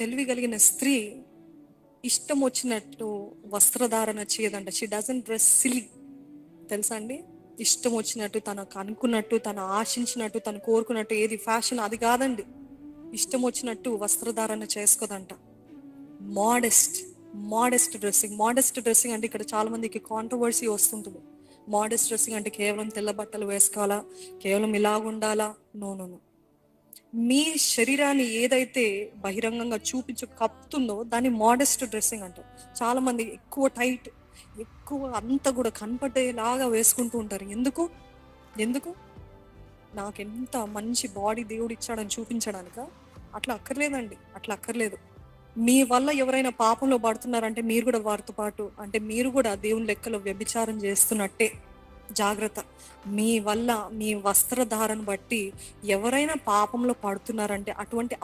తెలివి కలిగిన స్త్రీ ఇష్టం వచ్చినట్టు వస్త్రధారణ చేయదంట. She doesn't dress silly. తెలుసా అండి? ఇష్టం వచ్చినట్టు, తనకు అనుకున్నట్టు, తను ఆశించినట్టు, తను కోరుకున్నట్టు ఏది ఫ్యాషన్ అది కాదండి. ఇష్టం వచ్చినట్టు వస్త్రధారణ చేసుకోదంట. Modest modest dressing. Modest dressing అంటే ఇక్కడ చాలా మందికి కాంట్రవర్సీ వస్తుంటుంది. మోడెస్ట్ డ్రెస్సింగ్ అంటే కేవలం తెల్ల బట్టలు వేసుకోవాలా, కేవలం ఇలాగ ఉండాలా? No no no. మీ శరీరాన్ని ఏదైతే బహిరంగంగా కప్పుతుందో దాన్ని మోడెస్ట్ డ్రెస్సింగ్ అంటారు. చాలా మంది ఎక్కువ టైట్, ఎక్కువ అంతా కూడా కనపడేలాగా వేసుకుంటూ ఉంటారు. ఎందుకు? ఎందుకు? నాకెంత మంచి బాడీ దేవుడు ఇచ్చాడని చూపించడానిక? అట్లా అక్కర్లేదండి, అట్లా అక్కర్లేదు. మీ వల్ల ఎవరైనా పాపంలో పడుతున్నారంటే మీరు కూడా వారితో పాటు, అంటే మీరు కూడా దేవుని లెక్కలో వ్యభిచారం చేస్తున్నట్టే. జాగ్రత్త. మీ వల్ల, మీ వస్త్రధారణ బట్టి ఎవరైనా పాపంలో పడుతున్నారంటే అటువంటి